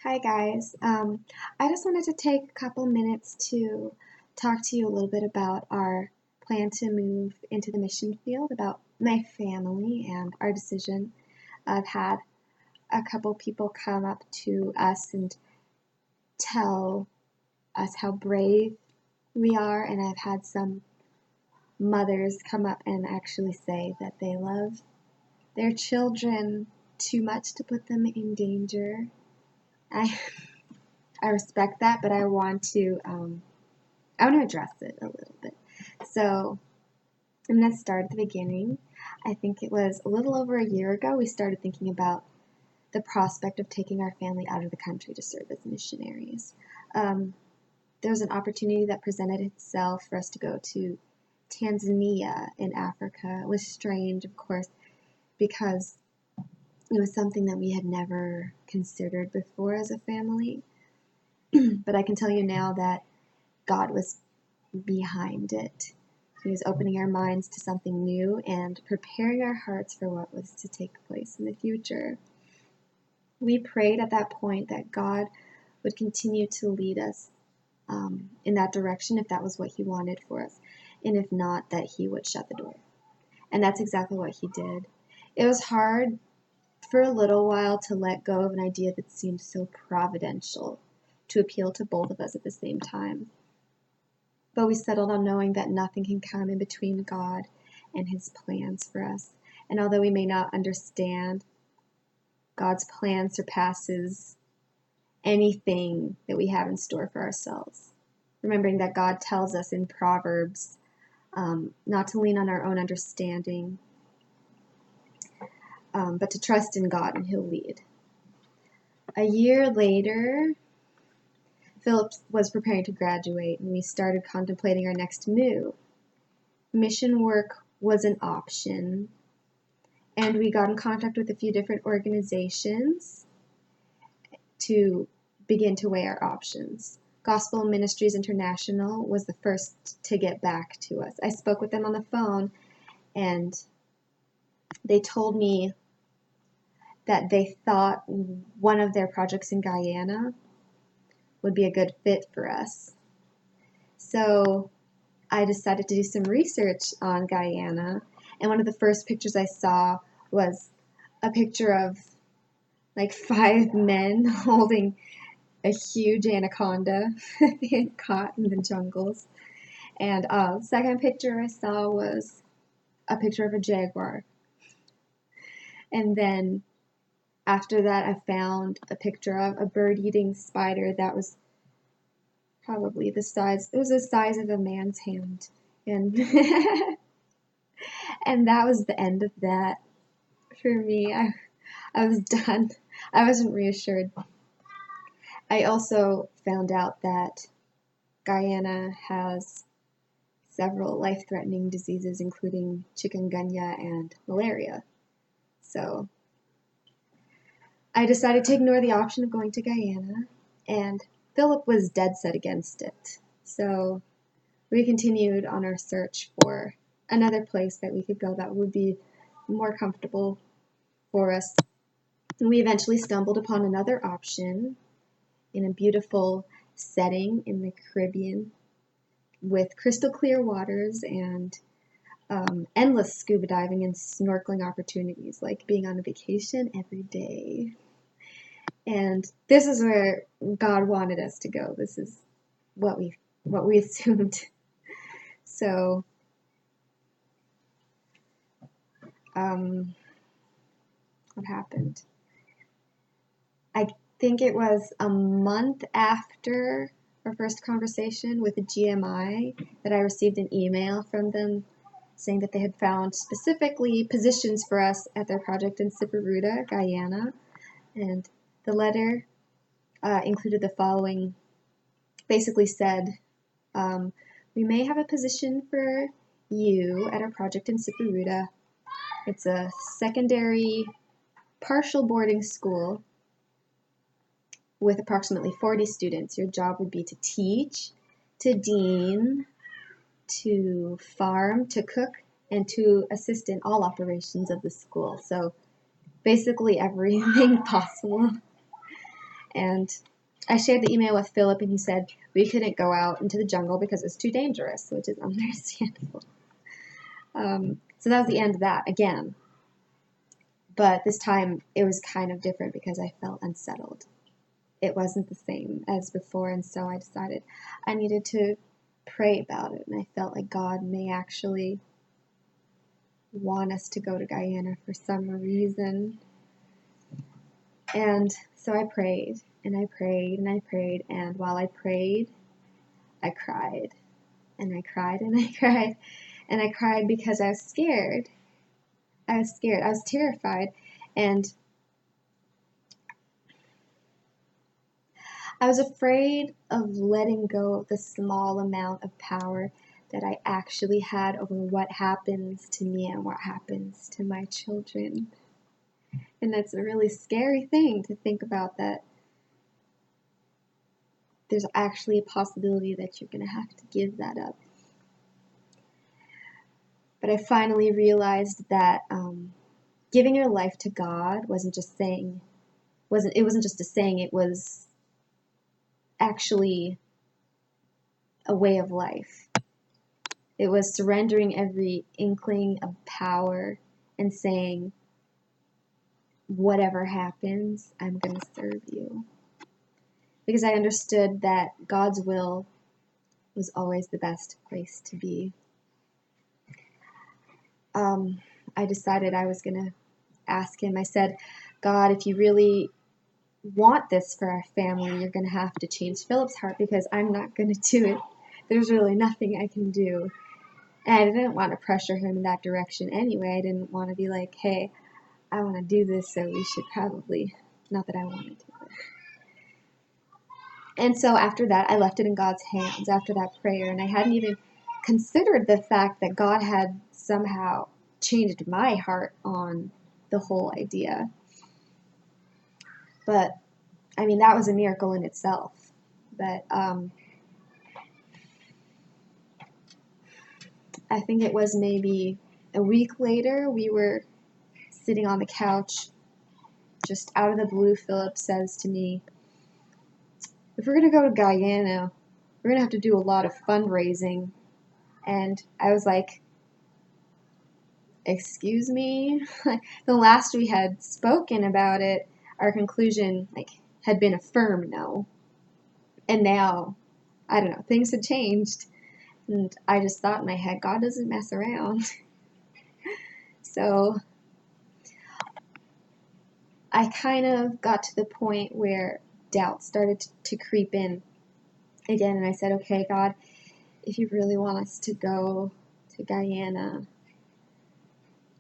Hi guys. I just wanted to take a couple minutes to talk to you a little bit about our plan to move into the mission field, about my family and our decision. I've had a couple people come up to us and tell us how brave we are, and I've had some mothers come up and actually say that they love their children too much to put them in danger. I respect that, but I want to address it a little bit. So I'm going to start at the beginning. I think it was a little over a year ago we started thinking about the prospect of taking our family out of the country to serve as missionaries. There was an opportunity that presented itself for us to go to Tanzania in Africa. It was strange, of course, because it was something that we had never considered before as a family. But I can tell you now that God was behind it. He was opening our minds to something new and preparing our hearts for what was to take place in the future. We prayed at that point that God would continue to lead us in that direction if that was what He wanted for us, and if not, that He would shut the door. And that's exactly what He did. It was hard for a little while to let go of an idea that seemed so providential, to appeal to both of us at the same time. But we settled on knowing that nothing can come in between God and His plans for us. And although we may not understand, God's plan surpasses anything that we have in store for ourselves. Remembering that God tells us in Proverbs not to lean on our own understanding, but to trust in God and He'll lead. A year later, Philip was preparing to graduate, and we started contemplating our next move. Mission work was an option, and we got in contact with a few different organizations to begin to weigh our options. Gospel Ministries International was the first to get back to us. I spoke with them on the phone, and they told me that they thought one of their projects in Guyana would be a good fit for us. So I decided to do some research on Guyana, and one of the first pictures I saw was a picture of like 5 men holding a huge anaconda they had caught in the jungles. And the second picture I saw was a picture of a jaguar. And then after that, I found a picture of a bird-eating spider that was probably the size of a man's hand. And and that was the end of that for me. I was done. I wasn't reassured. I also found out that Guyana has several life-threatening diseases, including chikungunya and malaria. So I decided to ignore the option of going to Guyana, and Philip was dead set against it. So we continued on our search for another place that we could go that would be more comfortable for us. And we eventually stumbled upon another option in a beautiful setting in the Caribbean with crystal clear waters and endless scuba diving and snorkeling opportunities, like being on a vacation every day. And this is where God wanted us to go. This is what we assumed. So what happened? I think it was a month after our first conversation with the GMI that I received an email from them saying that they had found specifically positions for us at their project in Siparuta, Guyana. And the letter included the following, basically said, we may have a position for you at our project in Siparuta. It's a secondary partial boarding school with approximately 40 students. Your job would be to teach, to dean, to farm, to cook, and to assist in all operations of the school. So basically everything possible. And I shared the email with Philip, and he said we couldn't go out into the jungle because it's too dangerous, which is understandable. So that was the end of that again. But this time it was kind of different because I felt unsettled. It wasn't the same as before, and so I decided I needed to pray about it, and I felt like God may actually want us to go to Guyana for some reason. And so I prayed, and I prayed, and I prayed, and while I prayed, I cried, and I cried, and I cried, and I cried because I was scared. I was scared. I was terrified, and I was afraid of letting go of the small amount of power that I actually had over what happens to me and what happens to my children. And that's a really scary thing to think about, that there's actually a possibility that you're going to have to give that up. But I finally realized that giving your life to God wasn't just just a saying, it was actually a way of life. It was surrendering every inkling of power and saying, whatever happens, I'm going to serve you. Because I understood that God's will was always the best place to be. I decided I was going to ask him. I said, God, if you really want this for our family, you're going to have to change Philip's heart, because I'm not going to do it. There's really nothing I can do. And I didn't want to pressure him in that direction anyway. I didn't want to be like, hey, I want to do this, so we should probably, not that I wanted to. And so after that, I left it in God's hands after that prayer, and I hadn't even considered the fact that God had somehow changed my heart on the whole idea. But, I mean, that was a miracle in itself. But I think it was maybe a week later, we were sitting on the couch, just out of the blue. Philip says to me, if we're going to go to Guyana, we're going to have to do a lot of fundraising. And I was like, excuse me? The last we had spoken about it, our conclusion had been a firm no. And now, I don't know, things had changed. And I just thought in my head, God doesn't mess around. So I kind of got to the point where doubt started to creep in again. And I said, okay, God, if you really want us to go to Guyana,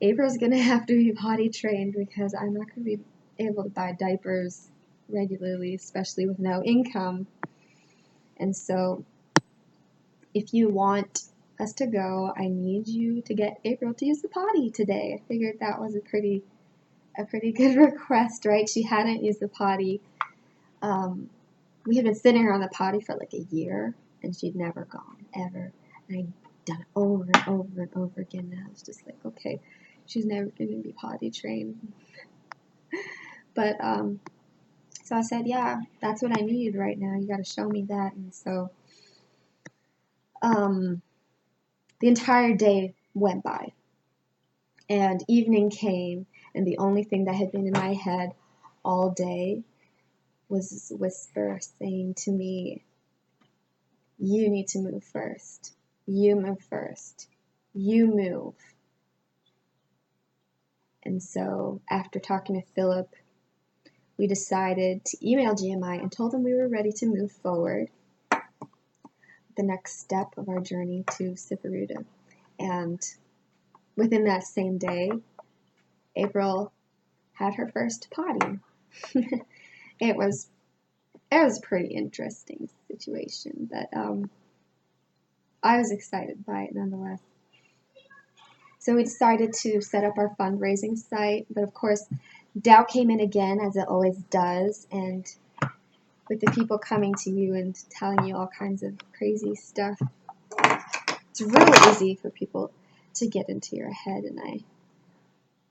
April's going to have to be potty trained, because I'm not going to be able to buy diapers regularly, especially with no income. And so if you want us to go, I need you to get April to use the potty today. I figured that was a pretty good request, right? She hadn't used the potty. We had been sitting her on the potty for like a year, and she'd never gone, ever. And I'd done it over and over and over again. And I was just like, okay, she's never going to be potty trained. But so I said, yeah, that's what I need right now. You got to show me that. And so the entire day went by, and evening came, and the only thing that had been in my head all day was this whisper saying to me, you need to move first. You move first. You move. And so after talking to Philip, we decided to email GMI and told them we were ready to move forward the next step of our journey to Siparuta. And within that same day, April had her first potty. It was a pretty interesting situation, but I was excited by it nonetheless. So we decided to set up our fundraising site, but of course, doubt came in again, as it always does, and with the people coming to you and telling you all kinds of crazy stuff, it's really easy for people to get into your head, and I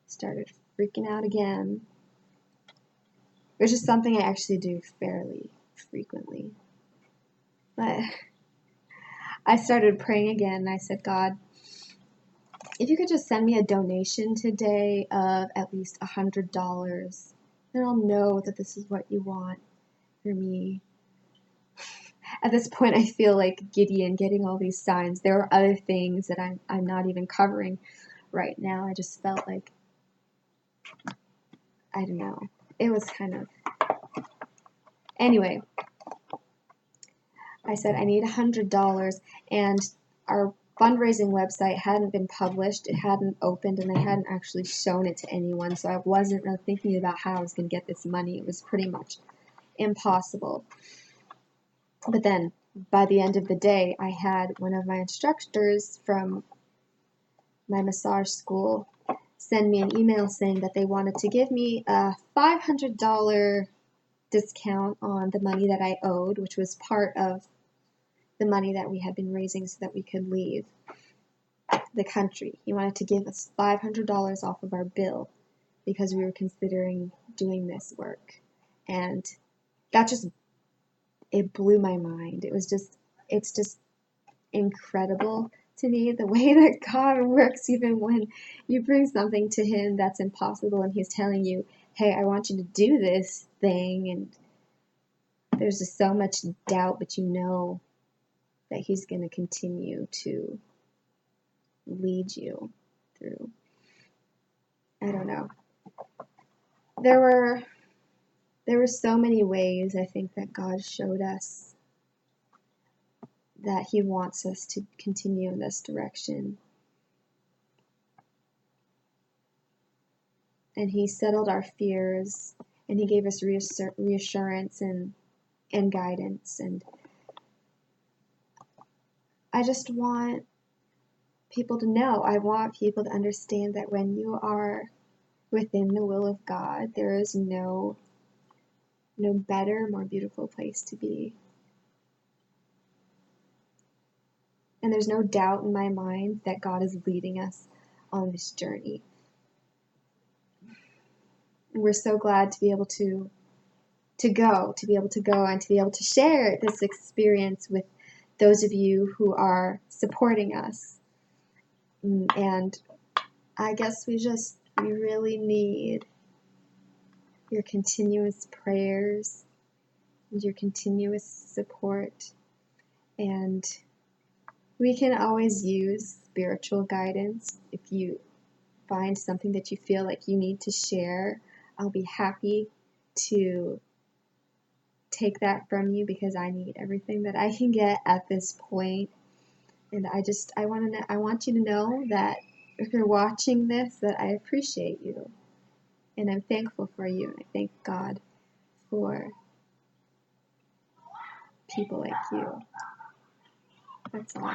started freaking out again. which is something I actually do fairly frequently. But I started praying again, and I said, God, if you could just send me a donation today of at least $100, then I'll know that this is what you want for me. At this point, I feel like Gideon getting all these signs. There are other things that I'm not even covering right now. I just felt like, I don't know. It was kind of... Anyway, I said I need $100, and our fundraising website hadn't been published. It hadn't opened, and they hadn't actually shown it to anyone, so I wasn't really thinking about how I was going to get this money. It was pretty much impossible. But then, by the end of the day, I had one of my instructors from my massage school send me an email saying that they wanted to give me a $500 discount on the money that I owed, which was part of the money that we had been raising so that we could leave the country. He wanted to give us $500 off of our bill because we were considering doing this work. And that just, it blew my mind. It's just incredible to me the way that God works, even when you bring something to Him that's impossible and He's telling you, hey, I want you to do this thing. And there's just so much doubt, but you know that He's going to continue to lead you through. I don't know. There were so many ways I think that God showed us that He wants us to continue in this direction. And He settled our fears, and He gave us reassurance and guidance. And I just want people to know, I want people to understand that when you are within the will of God, there is no better, more beautiful place to be. And there's no doubt in my mind that God is leading us on this journey. And we're so glad to be able to go and to be able to share this experience with those of you who are supporting us. And I guess we really need your continuous prayers and your continuous support. And we can always use spiritual guidance. If you find something that you feel like you need to share, I'll be happy to take that from you, because I need everything that I can get at this point. And I want you to know that if you're watching this, that I appreciate you, and I'm thankful for you, and I thank God for people like you. That's all.